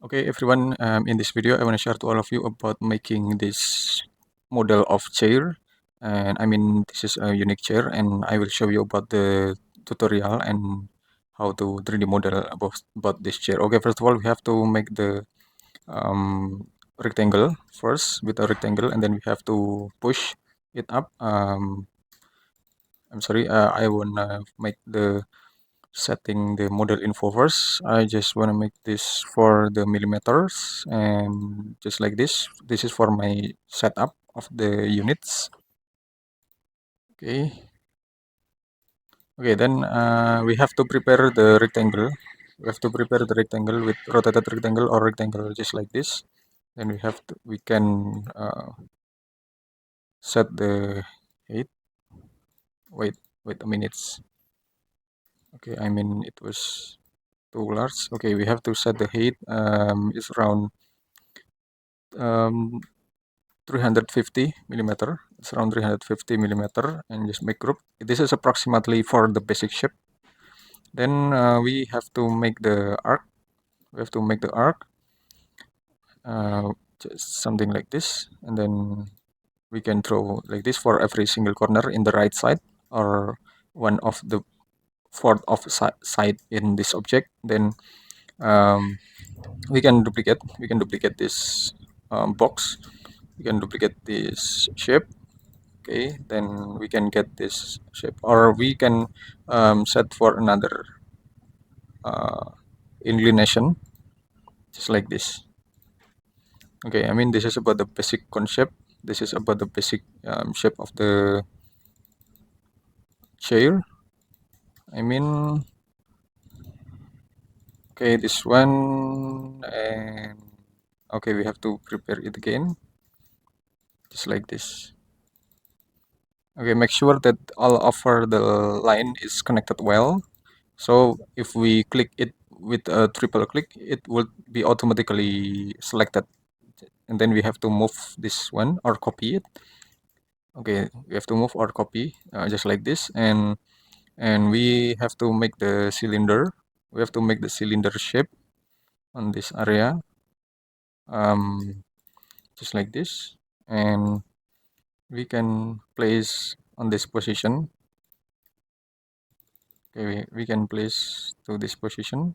Okay, everyone, in this video, I want to share to all of you about making this model of chair. And I mean, this is a unique chair, and I will show you about the tutorial and how to 3D model about this chair. Okay, first of all, we have to make the rectangle first with a rectangle, and then we have to push it up. I'm sorry, I want to make the setting the model info first. I just want to make this for the millimeters and just like this. This is for my setup of the units. Okay. Okay, then we have to prepare the rectangle. We have to prepare the rectangle with rotated rectangle or rectangle just like this. Then we can set the height. Wait, wait a minute. Okay, I mean it was too large. Okay, we have to set the height. It's around um, 350 millimeter. It's around 350 millimeter, and just make group. This is approximately for the basic shape. Then we have to make the arc. We have to make the arc, just something like this, and then we can draw like this for every single corner in the right side or one of the fourth of side in this object. Then um, we can duplicate this box. We can duplicate this shape. Okay, then we can get this shape, or we can set for another uh, inclination just like this. Okay, I mean this is about the basic concept. This is about the basic shape of the chair. I mean, okay, this one, and okay, we have to prepare it again just like this. Okay, make sure that all over the line is connected well. So if we click it with a triple click, it will be automatically selected. And then we have to move this one or copy it. Okay, we have to move or copy just like this, and we have to make the cylinder. We have to make the cylinder shape on this area, um, just like this, and we can place on this position. Okay, we can place to this position.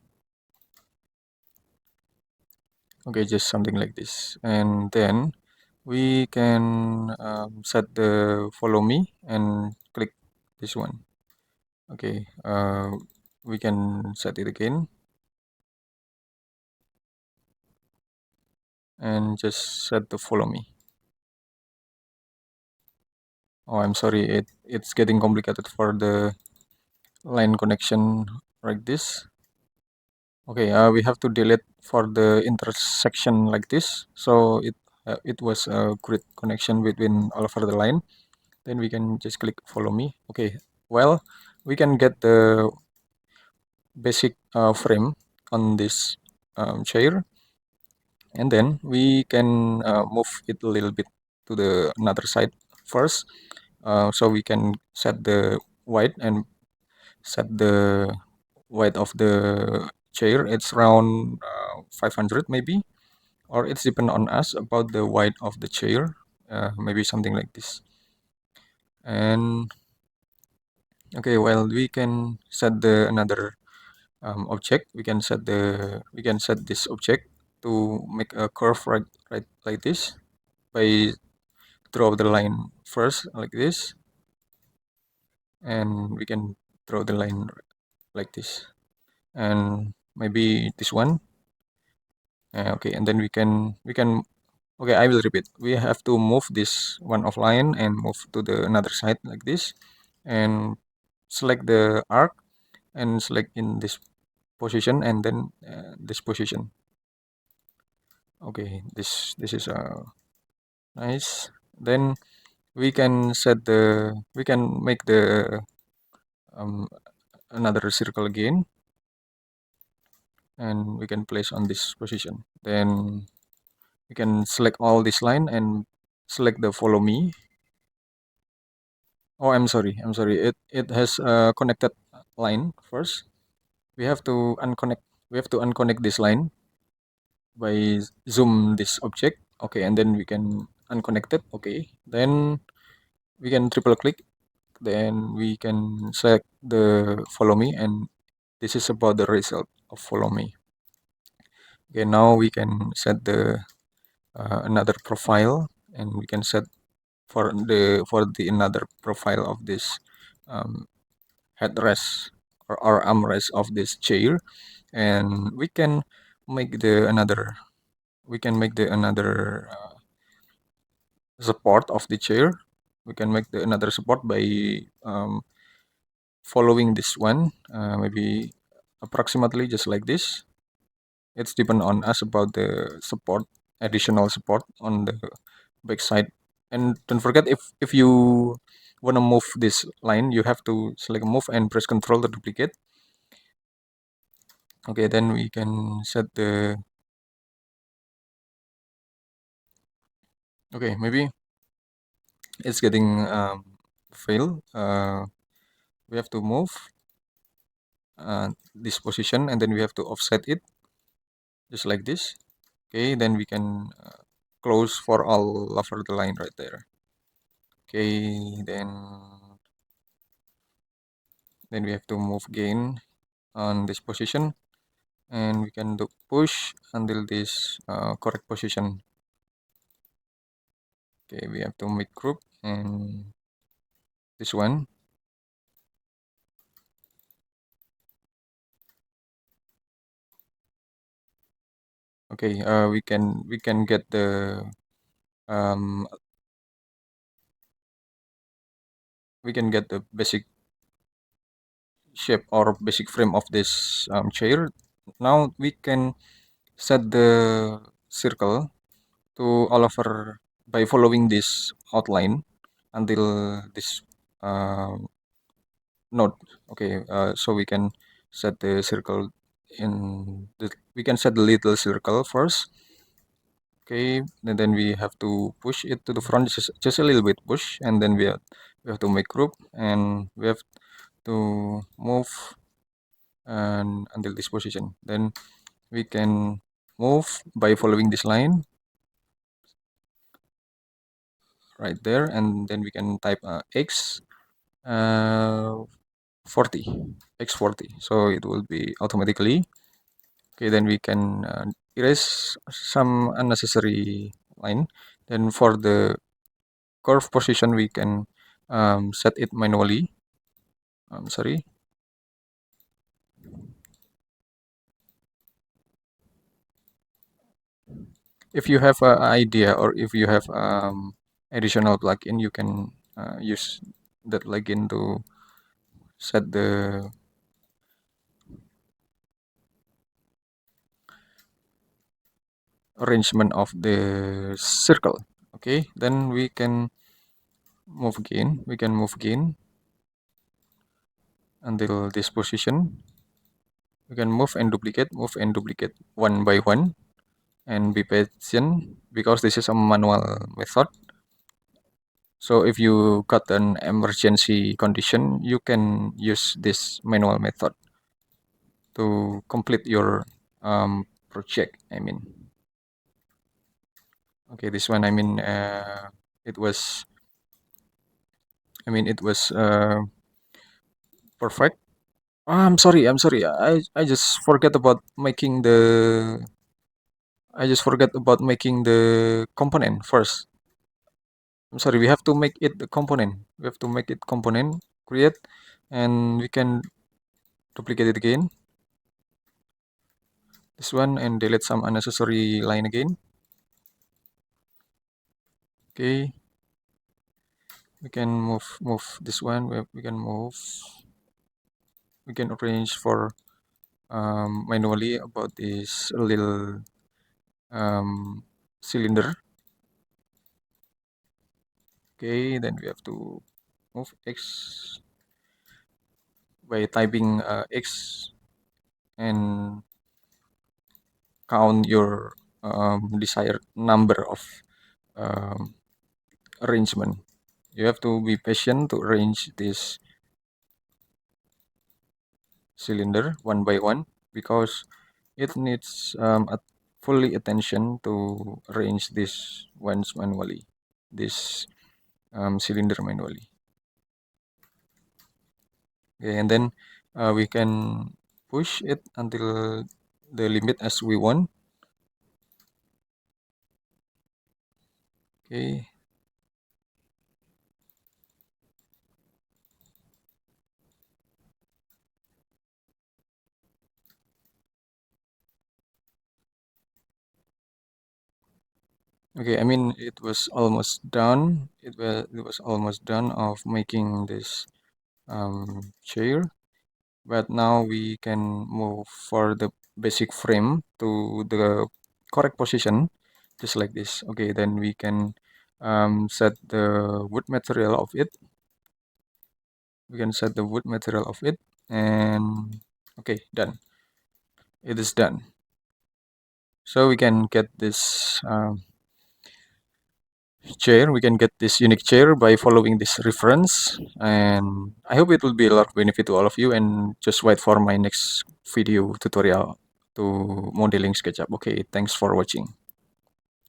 Okay, just something like this, and then we can set the follow me and click this one. Okay, we can set it again and just set the follow me. Oh, I'm sorry, it's getting complicated for the line connection like this. Okay, we have to delete for the intersection like this, so it was a great connection between all over the line. Then we can just click follow me. Okay, well, we can get the basic frame on this chair, and then we can move it a little bit to the another side first, so we can set the weight and set the weight of the chair. It's around 500 maybe, or it's depend on us about the weight of the chair, maybe something like this. And okay, well, we can set the another object. We can set this object to make a curve right like this by draw the line first like this, and we can draw the line like this, and maybe this one. Okay, and then we can okay, I will repeat. We have to move this one offline and move to the another side like this, and select the arc and select in this position, and then this position. Okay, this is nice. Then we can make the um, another circle again, and we can place on this position. Then we can select all this line and select the follow me. Oh, I'm sorry, it has a connected line first. We have to unconnect we have to unconnect this line. by zoom this object. Okay, and then we can unconnect it. Okay, then we can triple click, then we can select the follow me, and this is about the result of follow me. Okay, now we can set the another profile, and we can set for the another profile of this um, headrest or armrest of this chair, and we can make the another support of the chair. We can make the another support by following this one, maybe approximately just like this. It's depend on us about the support, additional support on the back side. And don't forget, if you want to move this line, you have to select move and press Control to duplicate. Okay, then we can set the. Okay, maybe it's getting fail. We have to move this position, and then we have to offset it just like this. Okay, then we can close for all over the line right there. Okay, then we have to move again on this position, and we can do push until this correct position. Okay, we have to make group and this one. Okay, we can get the um, basic shape or basic frame of this chair. Now we can set the circle to all over by following this outline until this um, node. Okay, so we can set the circle we can set the little circle first. Okay, and then we have to push it to the front, just a little bit push, and then we have to make group, and we have to move and until this position. Then we can move by following this line right there, and then we can type x uh, 40 x40, so it will be automatically. Okay, then we can erase some unnecessary line. Then for the curve position, we can set it manually. Sorry. If you have an idea, or if you have additional plugin, you can use that plugin to set the arrangement of the circle. Okay, then we can move again. We can move again until this position. We can move and duplicate one by one, and be patient because this is a manual method. So if you got an emergency condition, you can use this manual method to complete your project. I mean, okay, this one. It was. It was perfect. I'm sorry. I'm sorry. I just forget about making the. I just forget about making the component first. I'm sorry. We have to make it the component. We have to make it component. Create, and we can duplicate it again. This one, and delete some unnecessary line again. Okay. We can move this one. We can move. We can arrange for manually about this little um, cylinder. Okay, then we have to move X by typing X and count your desired number of um, arrangement. You have to be patient to arrange this cylinder one by one because it needs fully attention to arrange this ones manually, this cylinder manually. Okay, and then we can push it until the limit as we want. Okay. Okay, I mean it was almost done. It was almost done of making this chair, but now we can move for the basic frame to the correct position, just like this. Okay, then we can set the wood material of it. We can set the wood material of it, and okay, done. It is done. So we can get this chair. We can get this unique chair by following this reference, and I hope it will be a lot of benefit to all of you. And just wait for my next video tutorial to modeling SketchUp. Okay, thanks for watching.